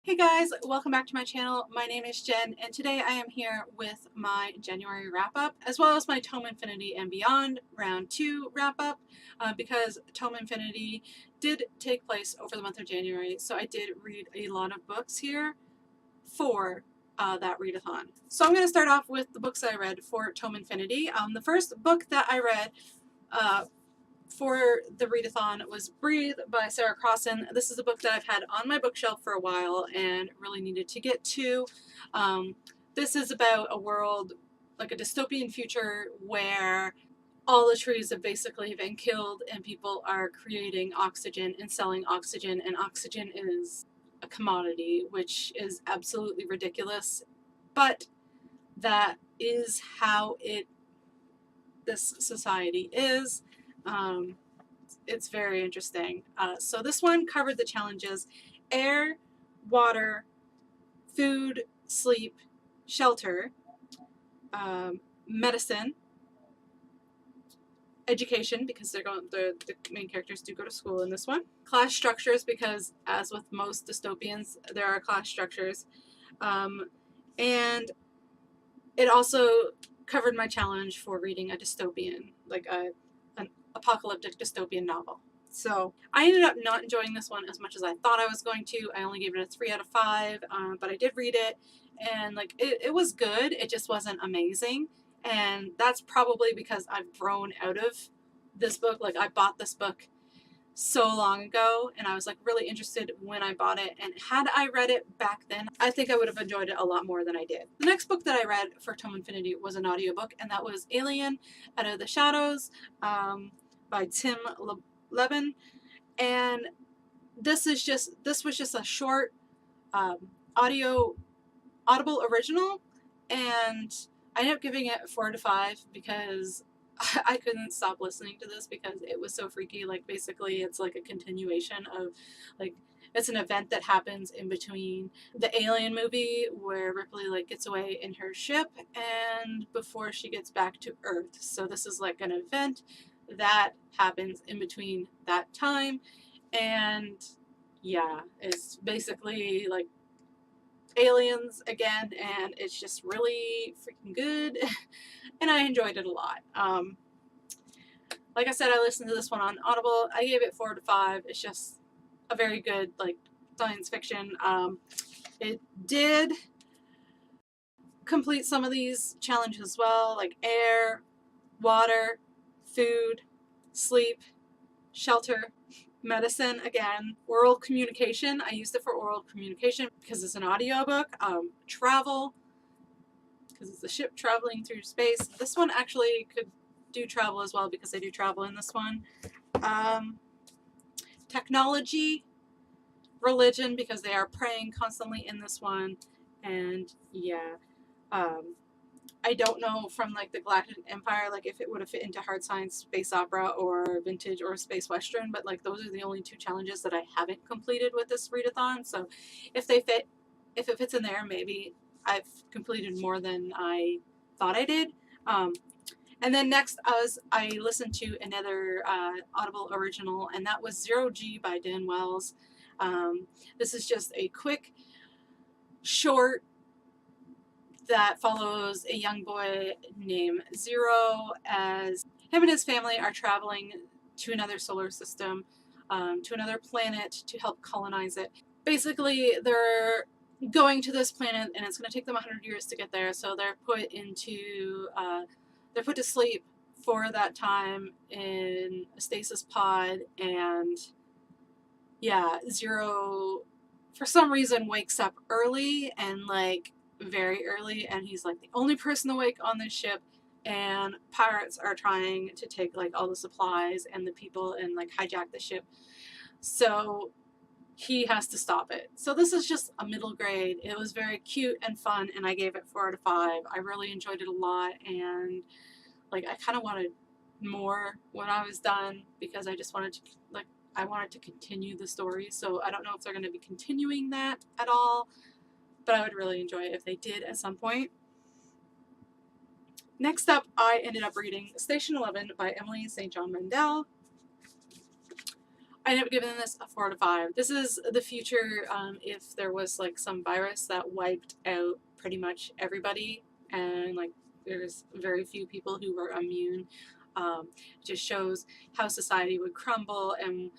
Hey guys, welcome back to my channel. My name is Jen, and today I am here with my January wrap-up, as well as my Tome Infinity and Beyond Round 2 wrap-up, because Tome Infinity did take place over the month of January, so I did read a lot of books here for that readathon. So I'm going to start off with the books I read for Tome Infinity. The first book that I read for the readathon was Breathe by Sarah Crossan. This is a book that I've had on my bookshelf for a while and really needed to get to. This is about a world, like a dystopian future, where all the trees have basically been killed and people are creating oxygen and selling oxygen, and oxygen is a commodity, which is absolutely ridiculous, but that is how this society is. It's very interesting. So this one covered the challenges: air, water, food, sleep, shelter, medicine, education, because the main characters do go to school in this one. Class structures, because as with most dystopians, there are class structures. And it also covered my challenge for reading a dystopian, like an apocalyptic dystopian novel. So I ended up not enjoying this one as much as I thought I was going to. I only gave it a 3 out of 5, but I did read it, and like it was good. It just wasn't amazing, and that's probably because I've grown out of this book. Like, I bought this book so long ago, and I was like really interested when I bought it, and had I read it back then, I think I would have enjoyed it a lot more than I did. The next book that I read for Tome Infinity was an audiobook, and that was Alien Out of the Shadows by Tim Levin. And this was just a short audible original, and I ended up giving it 4 out of 5 because I couldn't stop listening to this because it was so freaky. Like, basically it's like a continuation of, like, it's an event that happens in between the Alien movie where Ripley like gets away in her ship and before she gets back to Earth. So this is like an event that happens in between that time, and yeah, it's basically like aliens again, and it's just really freaking good. And I enjoyed it a lot. Like I said, I listened to this one on Audible. I gave it 4 out of 5. It's just a very good, like, science fiction. It did complete some of these challenges as well, like air, water, food, sleep, shelter, medicine, again, oral communication. I used it for oral communication because it's an audiobook. Travel, because it's a ship traveling through space. This one actually could do travel as well because they do travel in this one. Technology, religion, because they are praying constantly in this one. And yeah, I don't know from like the Galactic Empire, like if it would have fit into hard science, space opera, or vintage or space western, but like those are the only 2 challenges that I haven't completed with this readathon. So if it fits in there, maybe I've completed more than I thought I did. And then next I listened to another Audible original, and that was Zero G by Dan Wells. This is just a quick, short that follows a young boy named Zero as him and his family are traveling to another solar system, to another planet to help colonize it. Basically, they're going to this planet, and it's going to take them 100 years to get there, so they're put to sleep for that time in a stasis pod. And yeah, Zero for some reason wakes up early, and like very early, and he's like the only person awake on this ship, and pirates are trying to take like all the supplies and the people and like hijack the ship, so he has to stop it. So this is just a middle grade. It was very cute and fun, and I gave it 4 out of 5. I really enjoyed it a lot, and like I kind of wanted more when I was done because I just wanted to, like, I wanted to continue the story. So I don't know if they're going to be continuing that at all, but I would really enjoy it if they did at some point. Next up, I ended up reading Station 11 by Emily St. John Mandel. I ended up giving this a 4 out of 5. This is the future if there was like some virus that wiped out pretty much everybody, and like there's very few people who were immune. It just shows how society would crumble and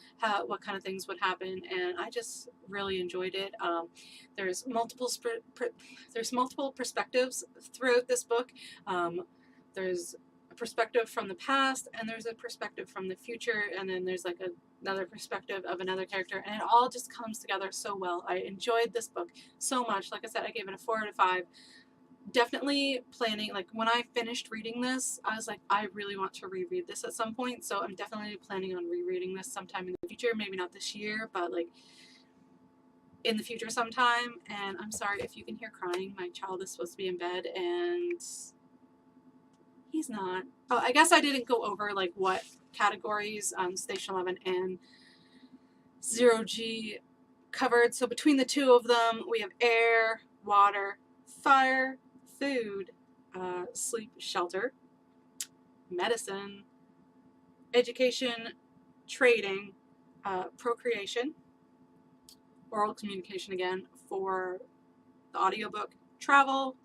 what kind of things would happen, and I just really enjoyed it. There's multiple perspectives throughout this book. There's a perspective from the past, and there's a perspective from the future, and then there's like another perspective of another character, and it all just comes together so well. I enjoyed this book so much. Like I said, I gave it a 4 out of 5. Definitely planning, like when I finished reading this, I was like, I really want to reread this at some point, so I'm definitely planning on rereading this sometime in the future. Maybe not this year, but like in the future sometime. And I'm sorry if you can hear crying. My child is supposed to be in bed and he's not. Oh, I guess I didn't go over like what categories Station 11 and 0G covered. So between the two of them, we have air, water, fire, food, sleep, shelter, medicine, education, trading, procreation, oral communication again for the audiobook, travel,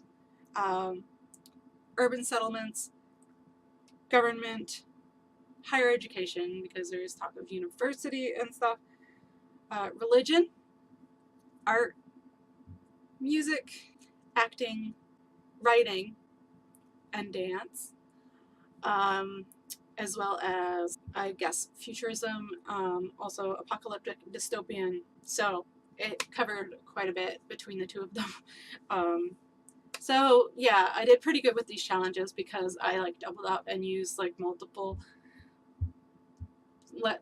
urban settlements, government, higher education, because there's talk of university and stuff, religion, art, music, acting, writing, and dance, as well as, I guess, futurism, also apocalyptic, dystopian. So it covered quite a bit between the two of them. So yeah, I did pretty good with these challenges because I like doubled up and used like multiple, let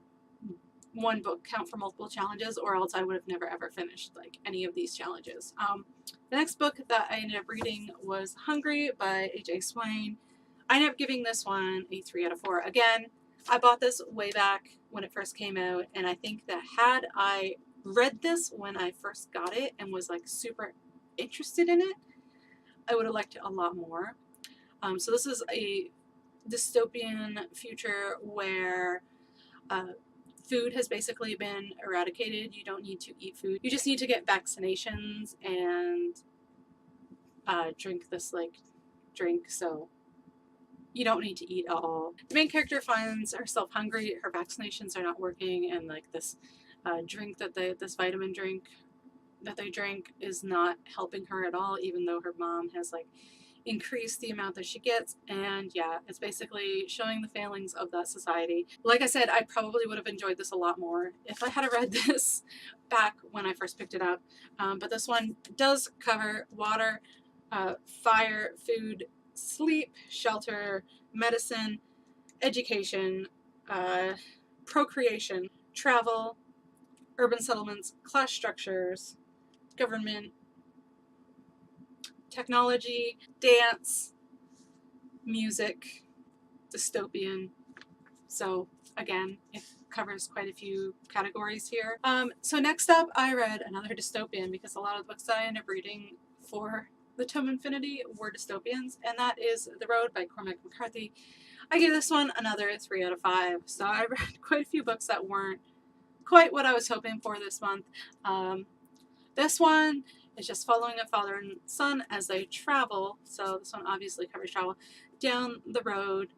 one book count for multiple challenges, or else I would have never ever finished like any of these challenges. The next book that I ended up reading was Hungry by H.A. Swain. I ended up giving this one a 3 out of 4. Again, I bought this way back when it first came out, and I think that had I read this when I first got it and was like super interested in it, I would have liked it a lot more. So this is a dystopian future where food has basically been eradicated. You don't need to eat food. You just need to get vaccinations and drink this like drink. So you don't need to eat at all. The main character finds herself hungry. Her vaccinations are not working, and like this drink that this vitamin drink that they drink is not helping her at all, even though her mom has like increased the amount that she gets. And yeah, it's basically showing the failings of that society. Like I said, I probably would have enjoyed this a lot more if I had read this back when I first picked it up. But this one does cover water, fire, food, sleep, shelter, medicine, education, procreation, travel, urban settlements, class structures, government, technology, dance, music, dystopian. So again, it covers quite a few categories here. So next up, I read another dystopian because a lot of the books that I ended up reading for the Tome Infinity were dystopians, and that is The Road by Cormac McCarthy. I gave this one another 3 out of 5. So I read quite a few books that weren't quite what I was hoping for this month. This one is just following a father and son as they travel. So this one obviously covers travel down the road,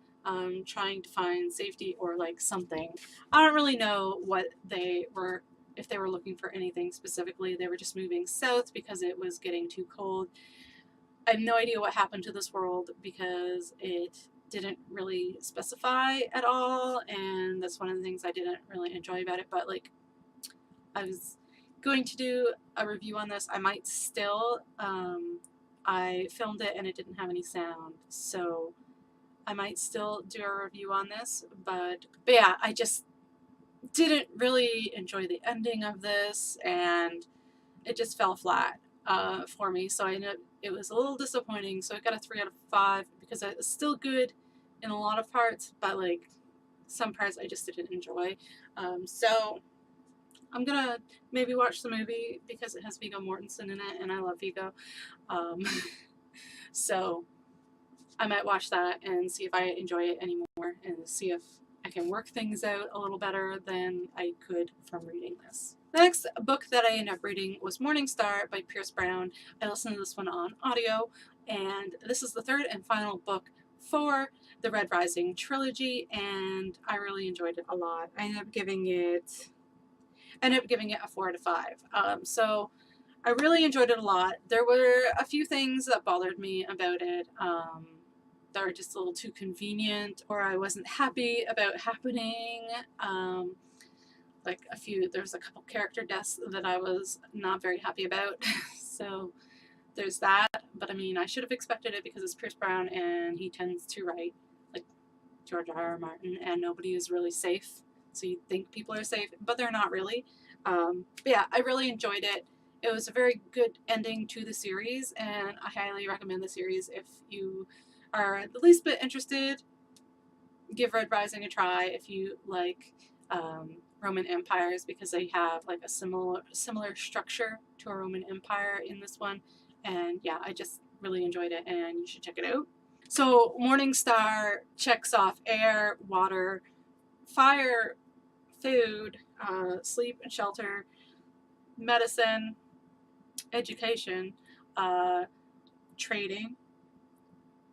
trying to find safety or like something. I don't really know what they were, if they were looking for anything specifically. They were just moving south because it was getting too cold. I have no idea what happened to this world because it didn't really specify at all, and that's one of the things I didn't really enjoy about it. But like, I was going to do a review on this. I might still. I filmed it and it didn't have any sound, so I might still do a review on this. But yeah, I just didn't really enjoy the ending of this, and it just fell flat for me. So I ended up, it was a little disappointing. So I got a 3 out of 5 because it's still good in a lot of parts, but like some parts I just didn't enjoy. So I'm gonna maybe watch the movie because it has Viggo Mortensen in it, and I love Viggo. So I might watch that and see if I enjoy it anymore, and see if I can work things out a little better than I could from reading this. The next book that I ended up reading was Morning Star by Pierce Brown. I listened to this one on audio, and this is the third and final book for the Red Rising trilogy, and I really enjoyed it a lot. I ended up giving it a 4 out of 5. So I really enjoyed it a lot. There were a few things that bothered me about it that were just a little too convenient, or I wasn't happy about happening. There's a couple character deaths that I was not very happy about. So there's that. But I mean, I should have expected it because it's Pierce Brown and he tends to write like George R.R. Martin, and nobody is really safe. So you think people are safe, but they're not really. But yeah, I really enjoyed it. It was a very good ending to the series, and I highly recommend the series if you are the least bit interested. Give Red Rising a try if you like Roman empires, because they have like a similar structure to a Roman empire in this one. And yeah, I just really enjoyed it, and you should check it out. So Morning Star checks off air, water, fire, food, sleep and shelter, medicine, education, trading,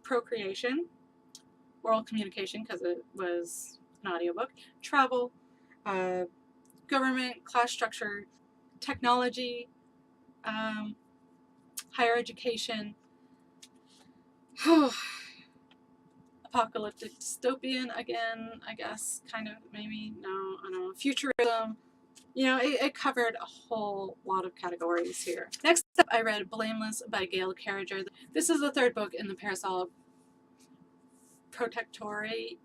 procreation, oral communication because it was an audiobook, travel, government, class structure, technology, higher education, apocalyptic dystopian again, I guess, kind of, maybe, no, I don't know, futurism. You know, it covered a whole lot of categories here. Next up, I read Blameless by Gail Carriger. This is the third book in the Parasol Protectorate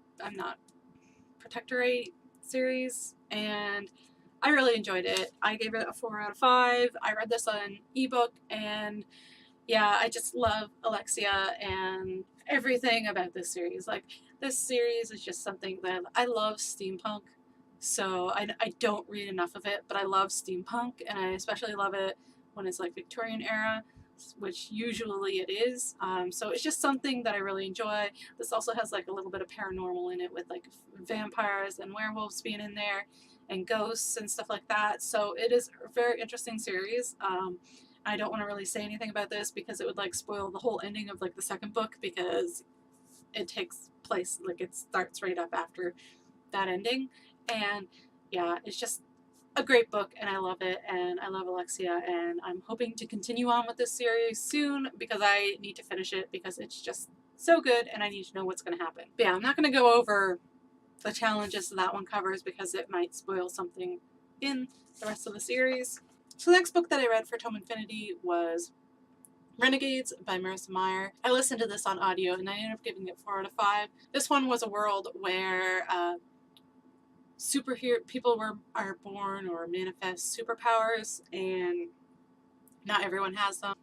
series, and I really enjoyed it. I gave it a 4 out of 5. I read this on ebook, and yeah, I just love Alexia and everything about this series. Like, this series is just something that I love steampunk. So I don't read enough of it, but I love steampunk, and I especially love it when it's like Victorian era, which usually it is. So it's just something that I really enjoy. This also has like a little bit of paranormal in it, with like vampires and werewolves being in there and ghosts and stuff like that. So it is a very interesting series. I don't want to really say anything about this because it would like spoil the whole ending of like the second book, because it takes place, like it starts right up after that ending. And yeah, it's just a great book, and I love it, and I love Alexia, and I'm hoping to continue on with this series soon because I need to finish it because it's just so good and I need to know what's going to happen. But yeah, I'm not going to go over the challenges that one covers because it might spoil something in the rest of the series. So the next book that I read for Tome Infinity was Renegades by Marissa Meyer. I listened to this on audio and I ended up giving it 4 out of 5. This one was a world where superhero people are born or manifest superpowers, and not everyone has them.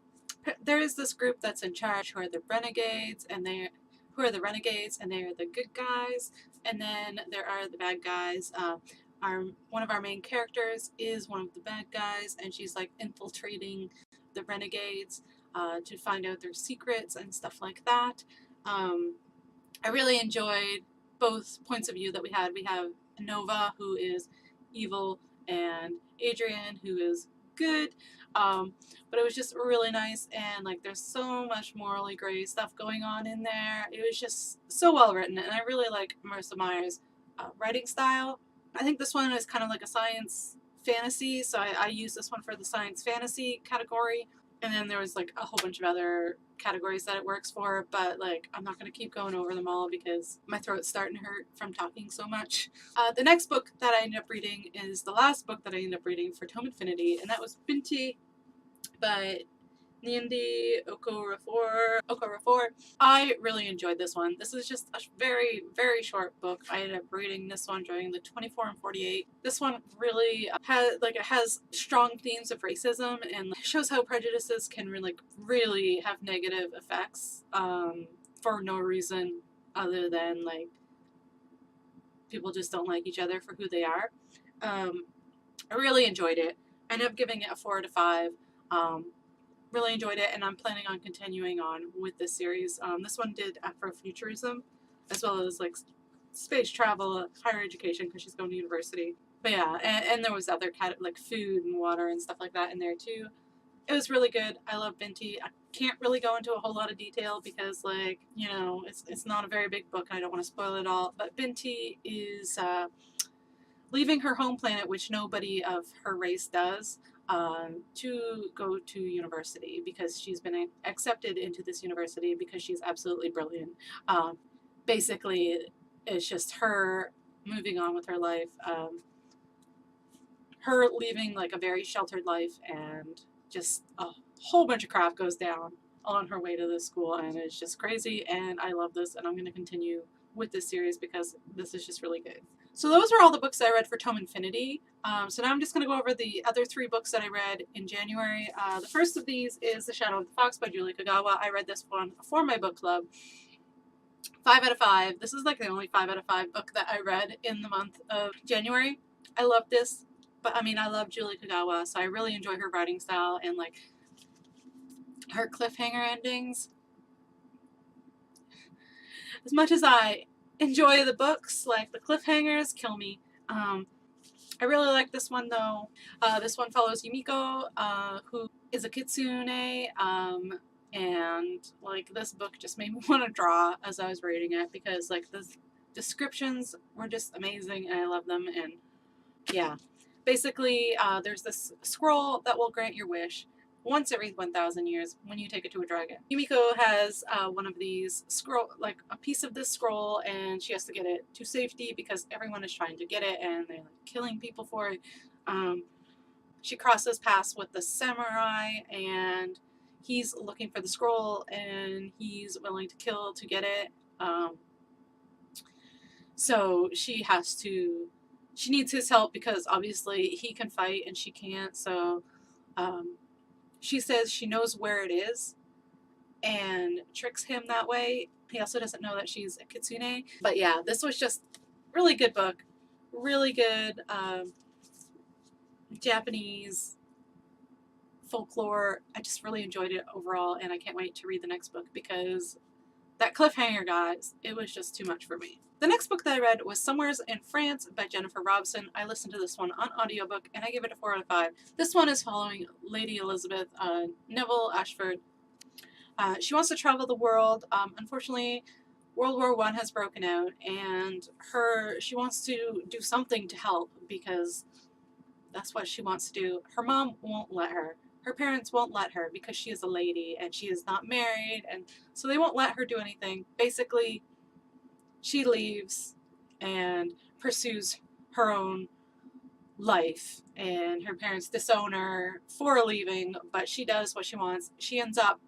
There is this group that's in charge who are the renegades, and they are the good guys, and then there are the bad guys. One of our main characters is one of the bad guys, and she's like infiltrating the renegades to find out their secrets and stuff like that. I really enjoyed both points of view that we had. We have Nova, who is evil, and Adrian, who is good. But it was just really nice, and like there's so much morally gray stuff going on in there. It was just so well written, and I really like Marissa Meyer's writing style. I think this one is kind of like a science fantasy, so I use this one for the science fantasy category. And then there was like a whole bunch of other categories that it works for, but like I'm not going to keep going over them all because my throat's starting to hurt from talking so much. The next book that I ended up reading is the last book that I ended up reading for Tome Infinity, and that was Binti by Nindi Okorafor. I really enjoyed this one. This is just a very, very short book. I ended up reading this one during the 24 and 48. This one really has strong themes of racism and shows how prejudices can really have negative effects for no reason other than like people just don't like each other for who they are. I really enjoyed it. I ended up giving it a 4 out of 5. Really enjoyed it, and I'm planning on continuing on with this series. This one did Afrofuturism, as well as like space travel, higher education, because she's going to university. But yeah, and there was other like food and water and stuff like that in there too. It was really good. I love Binti. I can't really go into a whole lot of detail because, like, you know, it's not a very big book and I don't want to spoil it all. But Binti is leaving her home planet, which nobody of her race does, to go to university because she's been accepted into this university because she's absolutely brilliant. Basically, it's just her moving on with her life. Her leaving like a very sheltered life, and just a whole bunch of crap goes down on her way to this school, and it's just crazy. And I love this, and I'm going to continue with this series because this is just really good. So those are all the books I read for Tome Infinity. So now I'm just going to go over the other 3 books that I read in January. The first of these is The Shadow of the Fox by Julie Kagawa. I read this one for my book club. 5 out of 5. This is like the only 5 out of 5 book that I read in the month of January. I love this. But I mean, I love Julie Kagawa, so I really enjoy her writing style and like her cliffhanger endings. As much as I enjoy the books, like the cliffhangers kill me. I really like this one though. This one follows Yumiko, who is a kitsune, and like this book just made me want to draw as I was reading it because like the descriptions were just amazing and I love them. And yeah, basically there's this scroll that will grant your wish once every 1,000 years when you take it to a dragon. Yumiko has one of these scroll, like a piece of this scroll, and she has to get it to safety because everyone is trying to get it and they're like killing people for it. She crosses paths with the samurai, and he's looking for the scroll, and he's willing to kill to get it. So she needs his help because obviously he can fight and she can't. So she says she knows where it is and tricks him that way. He also doesn't know that she's a kitsune. But yeah, this was just really good book. Really good Japanese folklore. I just really enjoyed it overall, and I can't wait to read the next book because that cliffhanger, guys, it was just too much for me. The next book that I read was Somewheres in France by Jennifer Robson. I listened to this one on audiobook, and I gave it a 4 out of 5. This one is following Lady Elizabeth Neville Ashford. She wants to travel the world. Unfortunately, World War I has broken out, and she wants to do something to help because that's what she wants to do. Her mom won't let her. Her parents won't let her because she is a lady and she is not married, and so they won't let her do anything. Basically, she leaves and pursues her own life, and her parents disown her for leaving, but she does what she wants. She ends up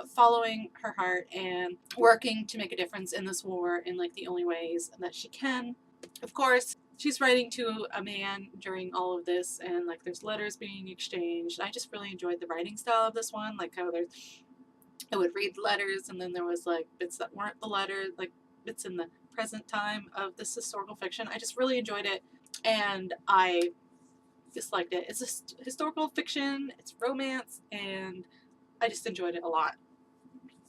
following her heart and working to make a difference in this war in like the only ways that she can. Of course, she's writing to a man during all of this, and like there's letters being exchanged. I just really enjoyed the writing style of this one, like how I would read letters and then there was like bits that weren't the letter, like bits in the present time of this historical fiction. I just really enjoyed it, and I disliked it. It's a historical fiction, it's romance, and I just enjoyed it a lot.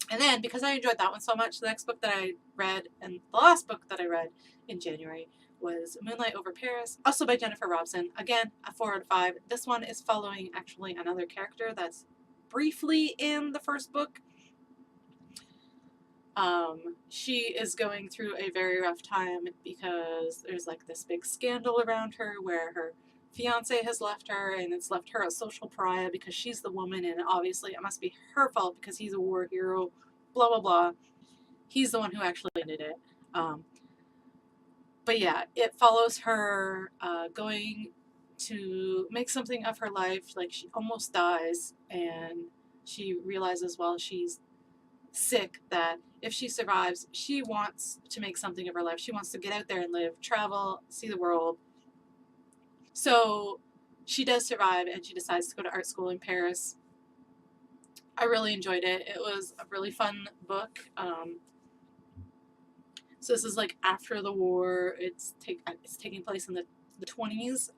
And then, because I enjoyed that one so much, the next book that I read, and the last book that I read in January, was Moonlight Over Paris, also by Jennifer Robson. Again, a 4 out of 5. This one is following actually another character that's briefly in the first book. She is going through a very rough time because there's like this big scandal around her where her fiance has left her, and it's left her a social pariah because she's the woman, and obviously it must be her fault because he's a war hero, blah blah blah. He's the one who actually ended it. But yeah, it follows her going to make something of her life. Like she almost dies, and she realizes while she's sick that if she survives, she wants to make something of her life. She wants to get out there and live, travel, see the world. So she does survive, and she decides to go to art school in Paris. I really enjoyed it. It was a really fun book. So this is like after the war. It's taking place in the 20s.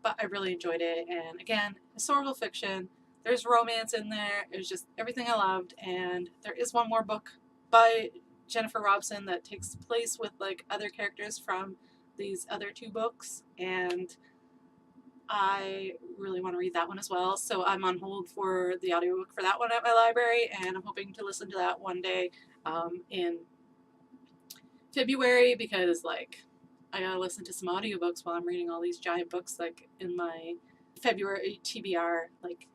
But I really enjoyed it. And again, historical fiction. There's romance in there. It was just everything I loved. And there is one more book by Jennifer Robson that takes place with like other characters from these other two books, and I really want to read that one as well. So I'm on hold for the audiobook for that one at my library, and I'm hoping to listen to that one day in February, because like I gotta listen to some audiobooks while I'm reading all these giant books like in my February TBR. Like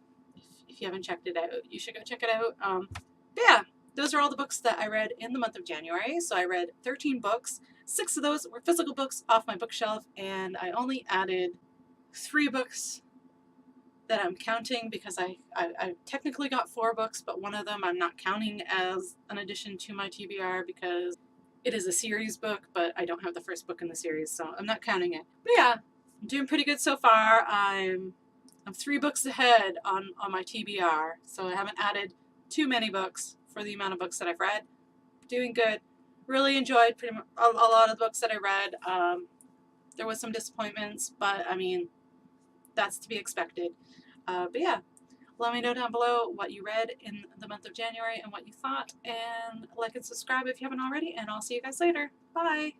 if you haven't checked it out, you should go check it out. But yeah, those are all the books that I read in the month of January. So I read 13 books. 6 of those were physical books off my bookshelf, and I only added 3 books that I'm counting because I technically got 4 books, but one of them I'm not counting as an addition to my TBR because it is a series book, but I don't have the first book in the series, so I'm not counting it. But yeah, I'm doing pretty good so far. I'm 3 books ahead on my TBR, so I haven't added too many books for the amount of books that I've read. Doing good. Really enjoyed pretty much a lot of the books that I read. There was some disappointments, but I mean, that's to be expected. But yeah, let me know down below what you read in the month of January and what you thought, and like and subscribe if you haven't already, and I'll see you guys later. Bye!